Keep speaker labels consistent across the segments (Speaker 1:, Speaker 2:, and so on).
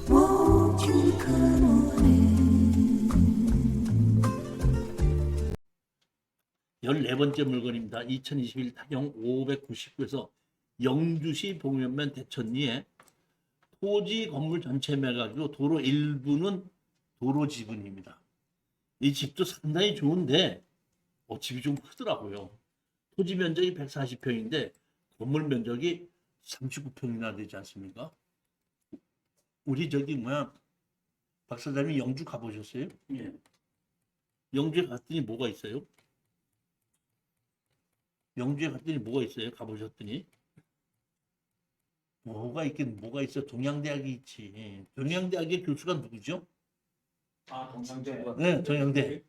Speaker 1: Won't you come on in?
Speaker 2: 14번째 물건입니다. 2021 타경 599에서 영주시 봉현면 대천리에 토지 건물 전체 매각이고 도로 일부는 도로 지분입니다. 이 집도 상당히 좋은데 집이 좀 크더라고요. 토지 면적이 140평인데 건물 면적이 39평이나 되지 않습니까? 우리 저기 박사장님 영주 가보셨어요? 예. 영주에 갔더니 뭐가 있어요? 영주에 갔더니 뭐가 있어요? 가보셨더니 뭐가 있긴 뭐가 있어? 동양대학이 있지. 동양대학의 교수가 누구죠?
Speaker 3: 동양대.
Speaker 2: 네, 동양대.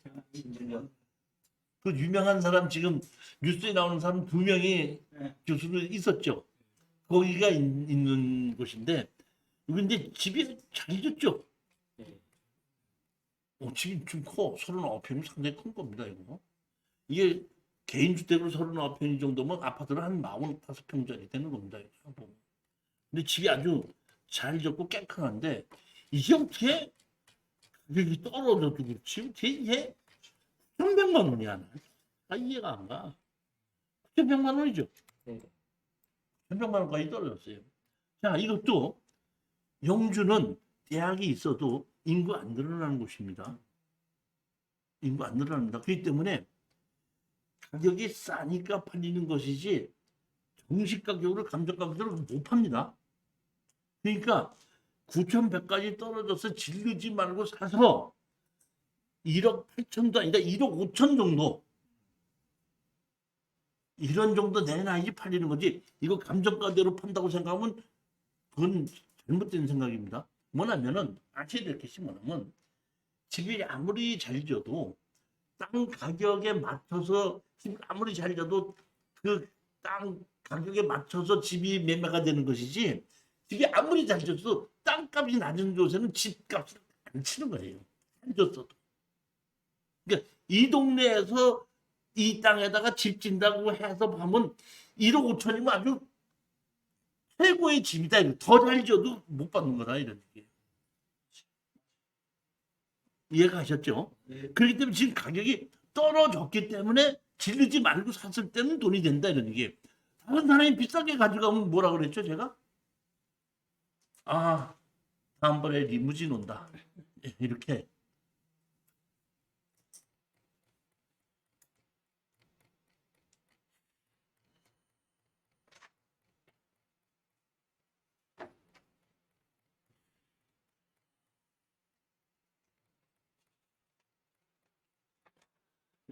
Speaker 2: 그 유명한 사람 지금 뉴스에 나오는 사람 2명이
Speaker 3: 네.
Speaker 2: 교수로 있었죠. 거기가 있는 곳인데 여기 이제 집이 잘 짓죠.
Speaker 3: 네.
Speaker 2: 집이 좀 커. 39평이 상당히 큰 겁니다. 이게 개인주택으로 39평 정도면 아파트는 한 45평짜리 되는 겁니다. 근데 집이 아주 잘 졌고 깨끗한데 이게 어떻게 가격이 떨어져도 그렇지 어떻게 이게 9,100만 원이야. 이해가 안 가. 9,100만 원이죠.
Speaker 3: 네.
Speaker 2: 9,100만 원까지 떨어졌어요. 자, 이것도 영주는 대학이 있어도 인구 안 늘어나는 곳입니다. 인구 안 늘어납니다. 그렇기 때문에 가격이 싸니까 팔리는 것이지 정식 가격으로 감정 가격으로 못 팝니다. 그러니까 9,100까지 떨어져서 질르지 말고 사서 1억 8천도 아니다 1억 5천 정도 이런 정도 내놔야지 팔리는 거지. 이거 감정가대로 판다고 생각하면 그건 잘못된 생각입니다. 뭐냐면은 아셔야 될 것이 뭐냐면 집이 아무리 잘 져도 땅 가격에 맞춰서 집 아무리 잘 져도 그 땅 가격에 맞춰서 집이 매매가 되는 것이지 집이 아무리 잘 져도 땅값이 낮은 곳에는 집값을 안 치는 거예요. 잘 졌어도. 그러니까 이 동네에서 이 땅에다가 집 짓는다고 해서 보면 1억 5천이면 아주 최고의 집이다. 더 잘 지어도 못 받는 거다 이런 얘기예요. 이해가 가셨죠?
Speaker 3: 네.
Speaker 2: 그렇기 때문에 지금 가격이 떨어졌기 때문에 지르지 말고 샀을 때는 돈이 된다 이런 얘기예요. 다른 사람이 비싸게 가져가면 뭐라 그랬죠 제가? 다음번에 리무진 온다. 이렇게.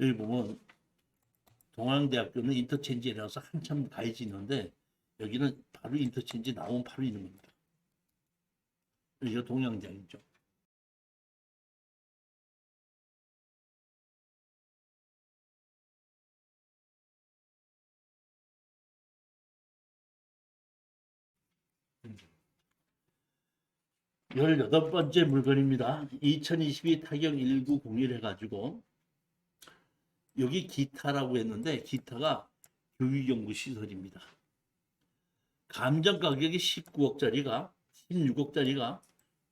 Speaker 2: 여기 보면 동양대학교는 인터체인지라서 한참 가야지 있는데 여기는 바로 인터체인지 나오면 바로 있는 겁니다. 여기가 동양대학이죠. 열여덟 번째 물건입니다. 2022 타경 1901 해가지고 여기 기타라고 했는데 기타가 교육연구시설입니다. 감정 가격이 19억짜리가 16억짜리가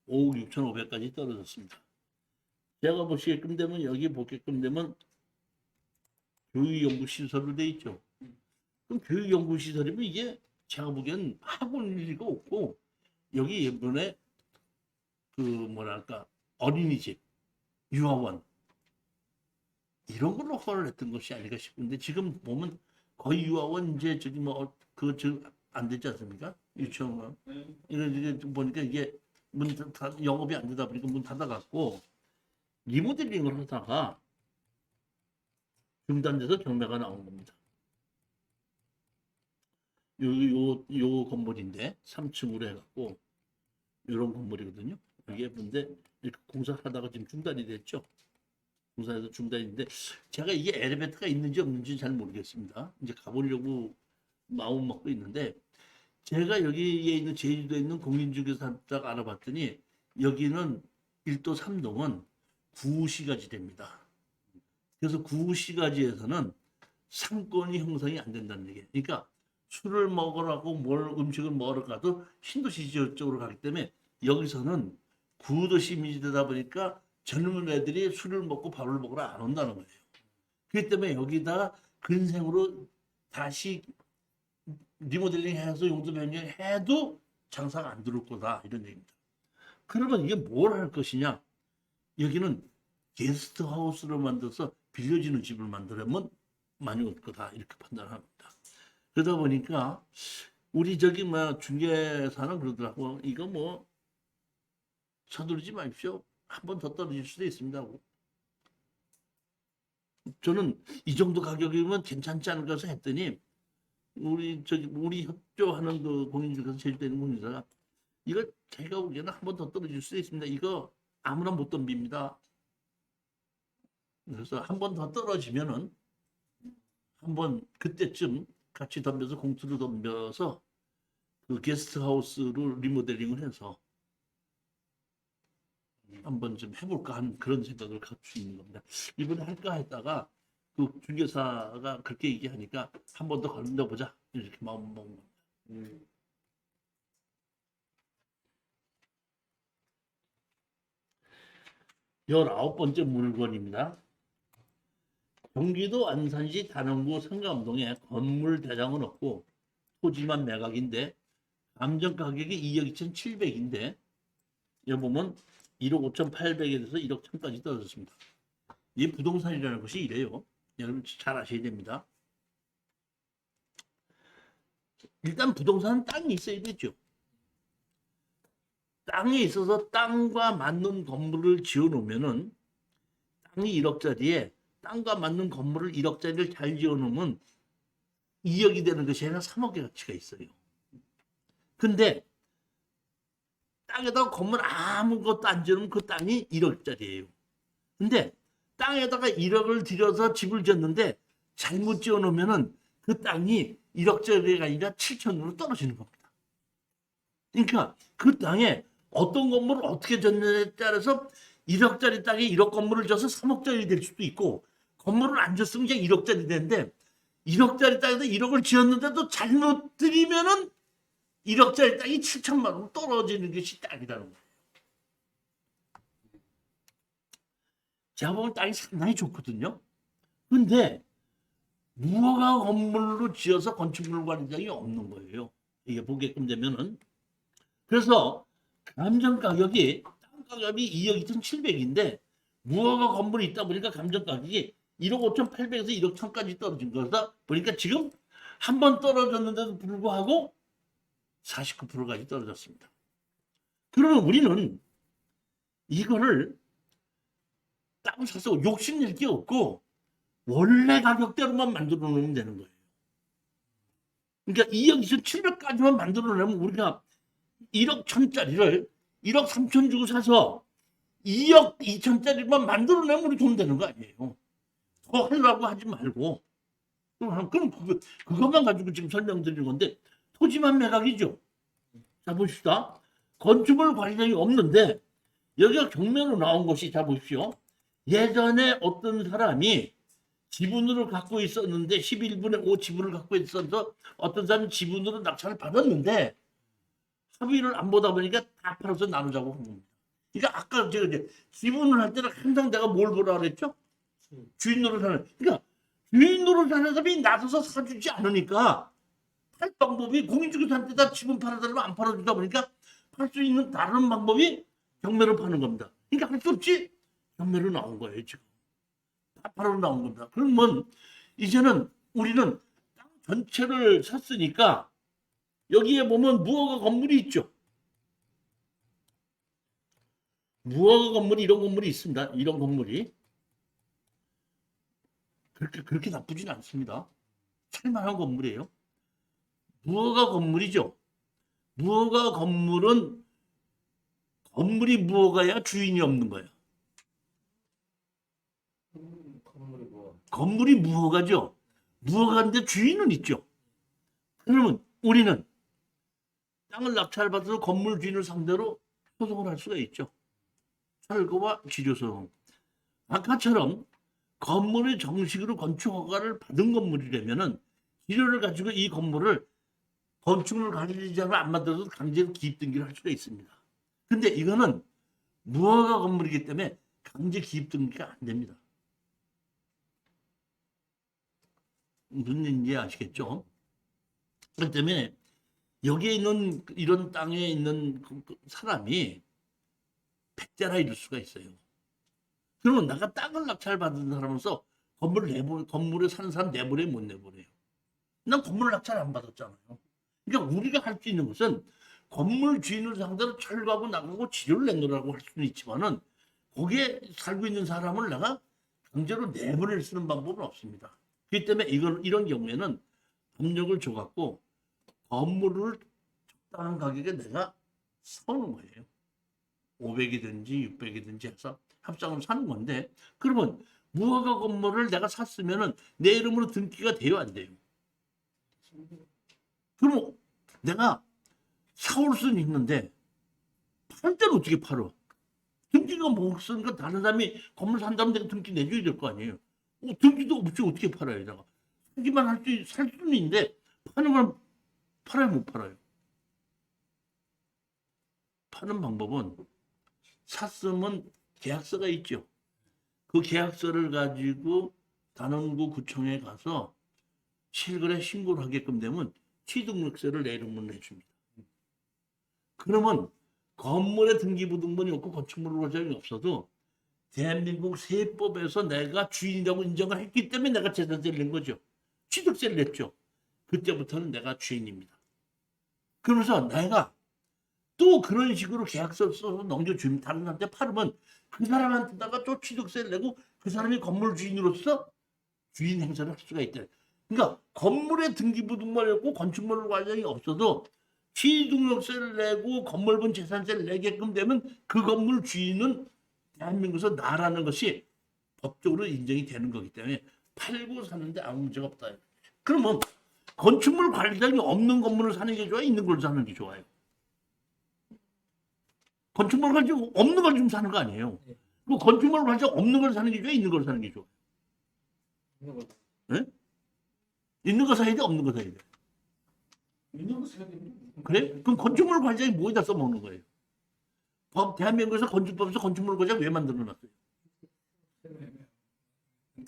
Speaker 2: 5억 6,500까지 떨어졌습니다. 제가 보시게끔 되면 여기 보게끔 되면 교육연구시설로 돼 있죠. 그럼 교육연구시설이면 이게 제가 보기엔 학원일 리가 없고 여기 이번에 그 뭐랄까 어린이집, 유아원 이런 걸로 허가를 했던 것이 아닐까 싶은데 지금 보면 거의 유아원 이제 저기 안 되지 않습니까? 유치원 이게 보니까 이게 영업이 안 되다 보니까 문 닫아갖고 리모델링을 하다가 중단돼서 경매가 나온 겁니다. 요 건물인데 3층으로 해갖고 이런 건물이거든요. 이게 근데 이렇게 공사하다가 지금 중단이 됐죠. 공사해서 중단인데 제가 이게 엘리베이터가 있는지 없는지 잘 모르겠습니다. 이제 가보려고 마음 먹고 있는데 제가 여기에 있는 제주도에 있는 공인중개사 딱 알아봤더니 여기는 1도 3동은 구시가지 됩니다. 그래서 구시가지에서는 상권이 형성이 안 된다는 얘기예요. 그러니까 술을 먹으라고 뭘 음식을 먹으러 가도 신도시 지역적으로 가기 때문에 여기서는 구도시 이미지되다 보니까 젊은 애들이 술을 먹고 밥을 먹으러 안 온다는 거예요. 그렇기 때문에 여기다가 근생으로 다시 리모델링 해서 용도 변경해도 장사가 안 들어올 거다 이런 얘기입니다. 그러면 이게 뭘 할 것이냐? 여기는 게스트하우스를 만들어서 빌려주는 집을 만들면 많이 올 거다 이렇게 판단을 합니다. 그러다 보니까 우리 저기 뭐 중개사는 그러더라고. 이거 뭐 서두르지 마십시오. 한 번 더 떨어질 수도 있습니다. 저는 이 정도 가격이면 괜찮지 않을까 해서 했더니 우리 협조하는 그 공인중개사 제일 되는 공인중개사가 이거 제가 보기에는 한 번 더 떨어질 수도 있습니다. 이거 아무나 못 덤빕니다. 그래서 한 번 더 떨어지면은 한번 그때쯤 같이 덤벼서 공투를 덤벼서 그 게스트하우스를 리모델링을 해서 한번 좀 해볼까 하는 그런 생각을 갖고 있는 겁니다. 이번에 할까 했다가 그 중개사가 그렇게 얘기하니까 한 번 더 걸려보자 이렇게 마음 먹은 겁니다. 19번째 물건입니다. 경기도 안산시 단원구 상감동에 건물 대장은 없고 토지만 매각인데 감정 가격이 2억 2,700인데 여기 보면 1억 5,800에서 1억 1,000까지 떨어졌습니다. 이 부동산이라는 것이 이래요. 여러분 잘 아셔야 됩니다. 일단 부동산은 땅이 있어야 되죠. 땅에 있어서 땅과 맞는 건물을 지어 놓으면은 땅이 1억짜리에 땅과 맞는 건물을 1억짜리를 잘 지어 놓으면 2억이 되는 것이 아니라 3억의 가치가 있어요. 근데 땅에다가 건물 아무것도 안 지으면 그 땅이 1억짜리예요. 근데 땅에다가 1억을 들여서 집을 지었는데 잘못 지어 놓으면은 그 땅이 1억짜리가 아니라 7천으로 떨어지는 겁니다. 그러니까 그 땅에 어떤 건물을 어떻게 졌느냐에 따라서 1억짜리 땅에 1억 건물을 져서 3억짜리 될 수도 있고 건물을 안 졌으면 그냥 1억짜리 되는데 1억짜리 땅에다 1억을 지었는데도 잘못 들이면은 1억짜리 땅이 7천만 원으로 떨어지는 것이 땅이라는 거예요. 제가 보면 땅이 상당히 좋거든요. 근데 무허가 건물로 지어서 건축물 관리장이 없는 거예요. 이게 보게끔 되면은. 그래서 감정 가격이 땅 가격이 2억 2,700인데 무허가 건물이 있다 보니까 감정 가격이 1억 5,800에서 1억 1,000까지 떨어진 거다 보니까 지금 한 번 떨어졌는데도 불구하고 49%까지 떨어졌습니다. 그러면 우리는 이거를 땅을 사서 욕심낼 게 없고 원래 가격대로만 만들어 놓으면 되는 거예요. 그러니까 2억 2,700까지만 만들어 놓으면 우리가 1억 1,000짜리를 1억 3천 주고 사서 2억 2천짜리만 만들어 내면 우리 돈 되는 거 아니에요. 더 하려고 하지 말고. 그럼 그것만 가지고 지금 설명드리는 건데 토지만 매각이죠. 자 보십시다. 건축물 관리장이 없는데 여기가 경매로 나온 것이 자 보십시오. 예전에 어떤 사람이 지분으로 갖고 있었는데 11분의 5 지분을 갖고 있어서 어떤 사람이 지분으로 낙찰을 받았는데 합의를 안 보다 보니까 다 팔아서 나누자고 한 겁니다. 그러니까 아까 제가 이제 지분을 할 때는 항상 내가 뭘 보라 그랬죠? 주인 노릇하는. 그러니까 주인 노릇하는 사람이 나서서 사주지 않으니까 팔 방법이 공인중개사한테다 지분 팔아달라면 안 팔아주다 보니까 팔 수 있는 다른 방법이 경매로 파는 겁니다. 그러니까 할 수 없지 경매로 나온 거예요 지금. 다 팔아 나온 겁니다. 그러면 이제는 우리는 땅 전체를 샀으니까 여기에 보면 무허가 건물이 있죠. 무허가 건물이 이런 건물이 있습니다. 이런 건물이 그렇게 나쁘진 않습니다. 살만한 건물이에요. 무허가 건물이죠. 무허가 건물은 건물이 무허가야 주인이 없는 거예요. 건물이 무허가죠. 무허가인데 주인은 있죠. 그러면 우리는 땅을 낙찰받아서 건물 주인을 상대로 소송을 할 수가 있죠. 철거와 지료소송. 아까처럼 건물의 정식으로 건축 허가를 받은 건물이라면은 지료를 가지고 이 건물을 건축물 관리자를 안 만들어도 강제로 기입 등기를 할 수가 있습니다. 근데 이거는 무허가 건물이기 때문에 강제 기입 등기가 안 됩니다. 무슨 얘기인지 아시겠죠? 그렇기 때문에 여기에 있는 이런 땅에 있는 사람이 백자라 이럴 수가 있어요. 그러면 내가 땅을 낙찰받은 사람으로서 건물에 사는 사람 내보내 못 내보내요. 난 건물 낙찰 안 받았잖아요. 그러니까 우리가 할 수 있는 것은 건물 주인을 상대로 철거하고 나가고 치료를 내놓으라고 할 수는 있지만은 거기에 살고 있는 사람을 내가 강제로 내보낼 수 있는 방법은 없습니다. 그렇기 때문에 이런 경우에는 법력을 줘갖고 건물을 적당한 가격에 내가 사오는 거예요. 500이든지 600이든지 해서 합상으로 사는 건데, 그러면 무허가 건물을 내가 샀으면은 내 이름으로 등기가 돼요, 안 돼요? 그럼 내가 사올 수는 있는데 팔 때는 어떻게 팔어? 등기가 뭐 없으니까 다른 사람이 건물 산다면 내가 등기 내줘야 될 거 아니에요. 등기도 없이 어떻게 팔아요, 내가? 사기만 살 수는 있는데 파는 건 팔아요, 못 팔아요? 파는 방법은 샀으면 계약서가 있죠. 그 계약서를 가지고 단원구 구청에 가서 실거래 신고를 하게끔 되면 취등록세를 내 이름으로 내줍니다. 그러면 건물에 등기부등본이 없고 건축물 과정이 없어도 대한민국 세법에서 내가 주인이라고 인정을 했기 때문에 내가 재산세를 낸 거죠. 취득세를 냈죠. 그때부터는 내가 주인입니다. 그러면서 내가 또 그런 식으로 계약서 써서 넘겨주면 다른 사람한테 팔으면 그 사람한테다가 또 취득세를 내고 그 사람이 건물 주인으로서 주인 행사를 할 수가 있다. 그러니까 건물에 등기부등본이 없고 건축물 과정이 없어도 취등록세를 내고 건물분 재산세를 내게끔 되면 그 건물 주인은 대한민국에서 나라는 것이 법적으로 인정이 되는 거기 때문에 팔고 사는데 아무 문제가 없다. 그러면 건축물 관리장이 없는 건물을 사는 게 좋아요? 있는 걸 사는 게 좋아요? 건축물 가지고 없는 걸 좀 사는 거 아니에요? 그 건축물 가지고 없는 걸 사는 게 좋아요? 있는 걸 사는 게 좋아요? 네? 있는 거 사야 돼? 없는 거 사야 돼?
Speaker 3: 있는 거 사야 됩니다.
Speaker 2: 그래? 그럼 건축물 관리장이 뭐에다 써먹는 거예요? 대한민국에서 건축법에서 건축물 관리장 왜 만들어놨어요?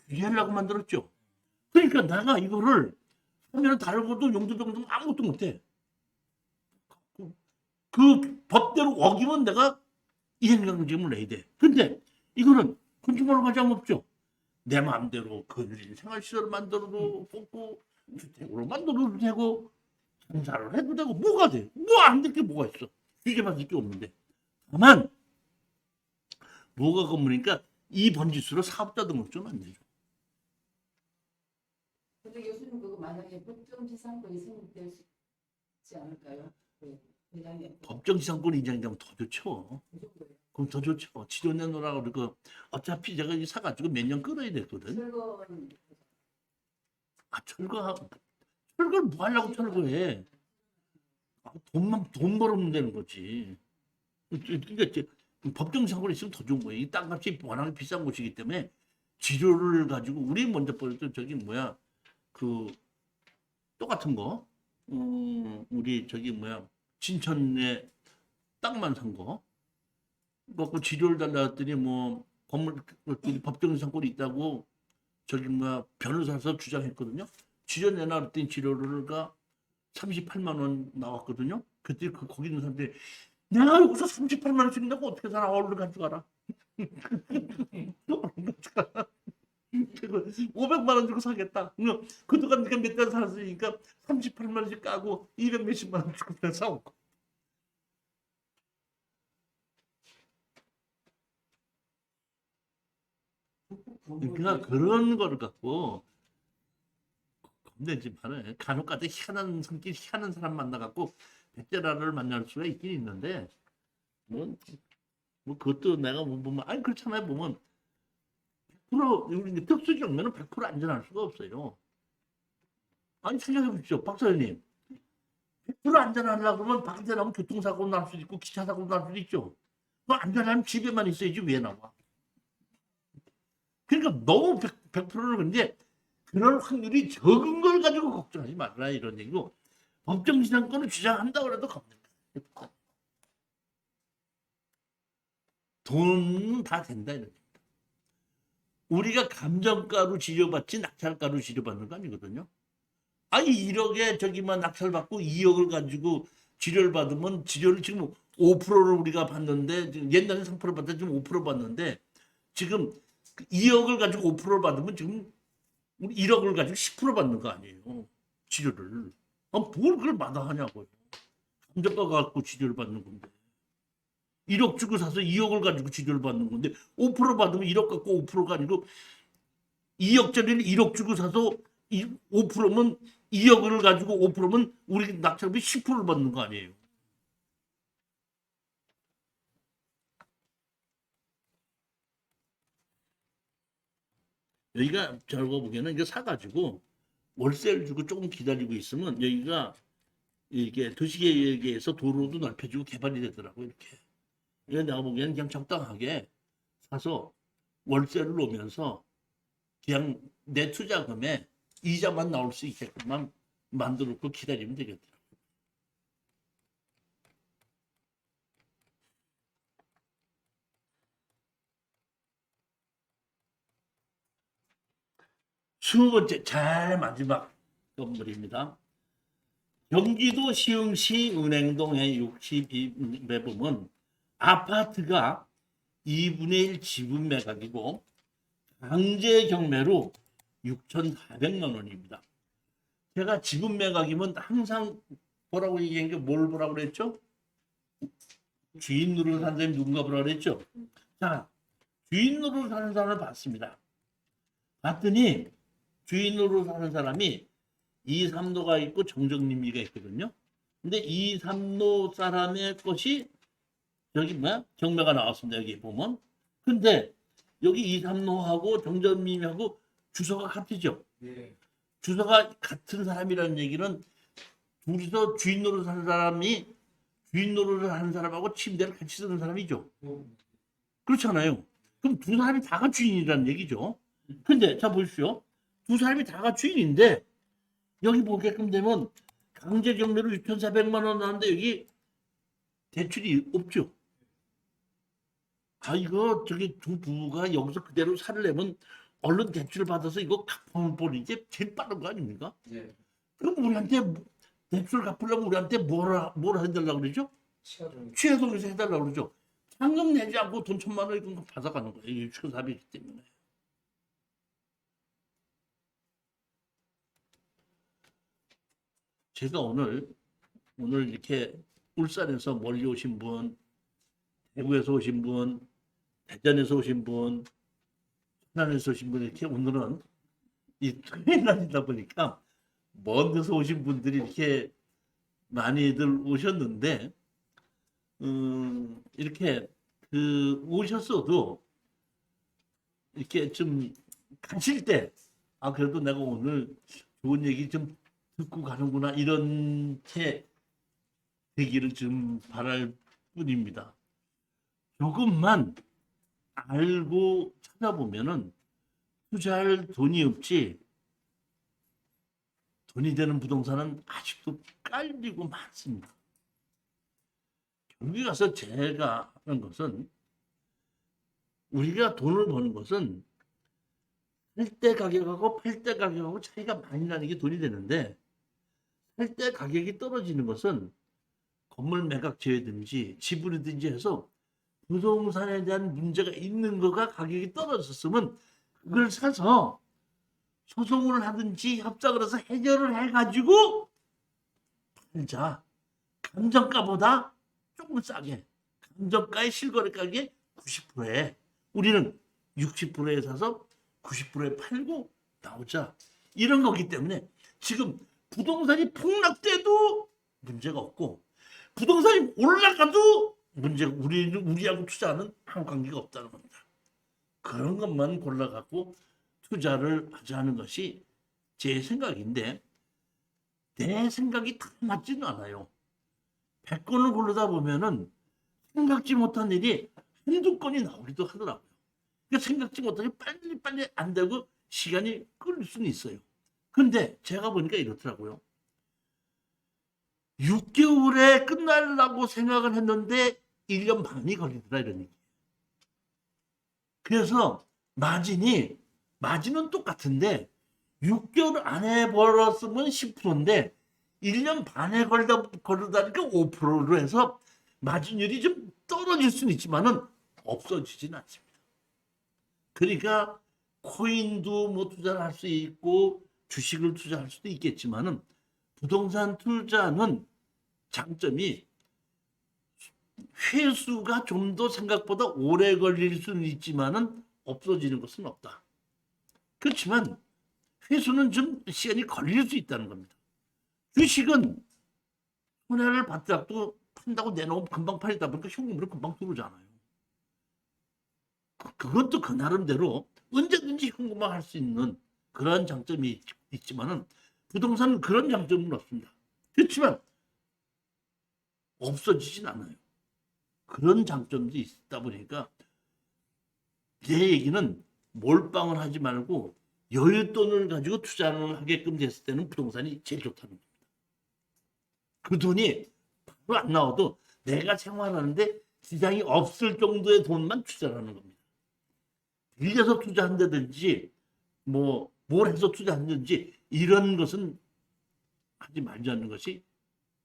Speaker 2: 규제하려고 만들었죠. 그러니까 내가 이거를 하면 다르고도 용도병도 아무것도 못해. 그 법대로 어기면 내가 이행강제금을 내야 돼. 근데 이거는 건축물 과장 없죠. 내 마음대로 근린 생활시설을 만들어도 뽑고 주택으로 만들어도 되고 장사를 해도 되고 뭐가 돼? 뭐 안 될 게 뭐가 있어? 규제받을 게 없는데. 다만 뭐가 건물이니까 이 번지수로 사업자 등록증은 안 내죠.
Speaker 1: 근데 교수님 그거 만약에 법정지상권이 성립되지 않을까요? 회장님.
Speaker 2: 법정지상권 인정이 되면 더 좋죠.
Speaker 1: 그 정도예요.
Speaker 2: 그럼 더 좋죠. 치료 내놓으라고 그러고 어차피 제가 이 사가지고 몇 년 끌어야 되거든.
Speaker 1: 철거는
Speaker 2: 철거를 뭐 하려고 철거해? 돈 벌으면 되는 거지. 그러니까 이제 법정지상권이 있으면 더 좋은 거예요. 이 땅값이 워낙에 비싼 곳이기 때문에 지료를 가지고 우리 먼저 보였던 저기 뭐야 그 똑같은 거 우리 저기 뭐야 진천에 땅만 산 거 갖고 지료를 달라 했더니 뭐 건물 법정지상권이 있다고 저기 뭐야 변호사서 주장했거든요. 지료 내놔 그랬더니 지료가 38만 원 나왔거든요. 그때 거기 있는 사람들이 내가 여기서 38만 원씩 내고 어떻게 살아? 얼른 가져가라. 얼른 가져가라. 500만 원 주고 사겠다. 그동안 네가 몇 달 살았으니까 38만 원씩 까고 200 몇십만 원 주고 내가 사오고. 그러니까 그런 거를 갖고 겁내지 말아요. 간혹가다 희한한 성질, 희한한 사람 만나갖고 백제라를 만날 수가 있긴 있는데 뭐 그것도 내가 보면 아니 그렇잖아요. 보면 100% 우리 특수 경매는 100% 안전할 수가 없어요. 아니 생각해 보십시오, 박사님. 100% 안전하려고 그러면 밖에 나가면 교통사고 날 수도 있고 기차 사고 날 수도 있죠. 그 안전하면 집에만 있어야지 왜 나와? 그러니까 너무 100%를 근데 그럴 확률이 적은 걸 가지고 걱정하지 말라 이런 얘기고 법정지상권을 주장한다고 해도 겁니다. 돈은 다 된다 이런 겁니다. 우리가 감정가로 치료받지 낙찰가로 치료받는 거 아니거든요. 아니 1억에 저기만 낙찰받고 2억을 가지고 치료를 받으면 치료를 지금 5%를 우리가 받는데 옛날에 3% 받다 지금 5% 받는데 지금 2억을 가지고 5%를 받으면 지금 우리 1억을 가지고 10% 받는 거 아니에요. 치료를. 뭘 그걸 마다하냐고요. 감정가 갖고 치료를 받는 건데. 1억 주고 사서 2억을 가지고 치료를 받는 건데 5% 받으면 1억 갖고 5%가 아니고 2억짜리를 1억 주고 사서 5%면 2억을 가지고 5%면 우리 낙찰비 10%를 받는 거 아니에요. 여기가 제가 보기에는 이거 사가지고 월세를 주고 조금 기다리고 있으면 여기가 이게 도시계획에서 도로도 넓혀지고 개발이 되더라고요. 이렇게. 이거 내가 보기에는 그냥 적당하게 사서 월세를 놓으면서 그냥 내 투자금에 이자만 나올 수 있게끔만 만들어 놓고 기다리면 되겠더라고요. 스무 번째, 제일 마지막 건물입니다. 경기도 시흥시 은행동의 62매품은 아파트가 2분의 1 지분 매각이고 강제 경매로 6,400만 원입니다. 제가 지분 매각이면 항상 뭐라고 얘기한 게 뭘 보라고 그랬죠? 주인 노릇을 한 사람이 누군가 보라고 그랬죠? 자, 주인 노릇을 하는 사람을 봤습니다. 봤더니 주인 노릇을 하는 사람이 2, 3노가 있고 정정림이가 있거든요. 근데 2, 3노 사람의 것이 여기 뭐야? 경매가 나왔습니다. 여기 보면. 근데 여기 2, 3노하고 정정림하고 주소가 같으죠.
Speaker 3: 네.
Speaker 2: 주소가 같은 사람이라는 얘기는 둘이서 주인 노릇을 하는 사람이 주인 노릇을 하는 사람하고 침대를 같이 쓰는 사람이죠. 그렇잖아요. 그럼 두 사람이 다가 주인이라는 얘기죠. 근데 자 보십시오. 두 사람이 다가 주인인데 여기 보게끔 되면 강제 경매로 6,400만 원 나왔는데 여기 대출이 없죠. 아 이거 저기 두 부부가 여기서 그대로 살려면 얼른 대출 받아서 이거 갚으면 버리지 제일 빠른 거 아닙니까?
Speaker 3: 네.
Speaker 2: 그럼 우리한테 대출 갚으려면 우리한테 뭘 해달라고 그러죠? 취하동에서 해달라고 그러죠. 상금 내지 않고 돈 1,000만 원 이건 받아가는 거예요. 이게 추가사비이기 때문에. 제가 오늘 이렇게 울산에서 멀리 오신 분, 대구에서 오신 분, 대전에서 오신 분, 천안에서 오신 분 이렇게 오늘은 이 토요일 날이다 보니까 먼 데서 오신 분들이 이렇게 많이들 오셨는데 이렇게 오셨어도 이렇게 좀 가실 때 그래도 내가 오늘 좋은 얘기 좀 듣고 가는구나 이런 채 되기를 좀 바랄 뿐입니다. 조금만 알고 찾아보면은 투자할 돈이 없지 돈이 되는 부동산은 아직도 깔리고 많습니다. 경기 가서 제가 하는 것은 우리가 돈을 버는 것은 살 때 가격하고 팔 때 가격하고 차이가 많이 나는 게 돈이 되는데 살 때 가격이 떨어지는 것은 건물 매각 제외든지 지분이든지 해서 부동산에 대한 문제가 있는 거가 가격이 떨어졌으면 그걸 사서 소송을 하든지 협상을 해서 해결을 해가지고 팔자. 감정가보다 조금 싸게. 감정가의 실거래 가격의 90%에 우리는 60%에 사서 90%에 팔고 나오자. 이런 거기 때문에 지금 부동산이 폭락돼도 문제가 없고 부동산이 올라가도 문제가 우리하고 투자는 아무 관계가 없다는 겁니다. 그런 것만 골라갖고 투자를 하자는 것이 제 생각인데 내 생각이 다 맞지는 않아요. 100건을 고르다 보면은 생각지 못한 일이 한두 건이 나오기도 하더라고요. 그러니까 생각지 못하게 빨리 안 되고 시간이 끌릴 수는 있어요. 근데 제가 보니까 이렇더라고요. 6개월에 끝나려고 생각을 했는데 1년 반이 걸리더라 이런 얘기. 그래서 마진은 똑같은데 6개월 안에 벌었으면 10%인데 1년 반에 걸리다니까 5%로 해서 마진율이 좀 떨어질 수는 있지만은 없어지진 않습니다. 그러니까 코인도 뭐 투자를 할 수 있고 주식을 투자할 수도 있겠지만은 부동산 투자는 장점이 회수가 좀 더 생각보다 오래 걸릴 수는 있지만은 없어지는 것은 없다. 그렇지만 회수는 좀 시간이 걸릴 수 있다는 겁니다. 주식은 손해를 받더라도 판다고 내놓으면 금방 팔리다 보니까 현금으로 금방 들어오잖아요. 그것도 그 나름대로 언제든지 현금화할 수 있는 그런 장점이 있지만은 부동산은 그런 장점은 없습니다. 그렇지만 없어지진 않아요. 그런 장점도 있다 보니까 제 얘기는 몰빵을 하지 말고 여윳돈을 가지고 투자를 하게끔 됐을 때는 부동산이 제일 좋다는 겁니다. 그 돈이 바로 안 나와도 내가 생활하는데 지장이 없을 정도의 돈만 투자를 하는 겁니다. 빌려서 투자한다든지 뭘 해서 투자한다든지 이런 것은 하지 말자는 것이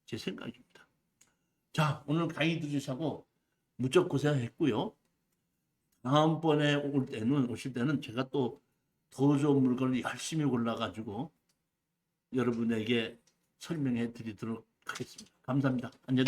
Speaker 2: 제 생각입니다. 자, 오늘 강의 들으시고 무척 고생했고요. 다음번에 오실 때는 제가 또 더 좋은 물건을 열심히 골라가지고 여러분에게 설명해 드리도록 하겠습니다. 감사합니다. 안녕히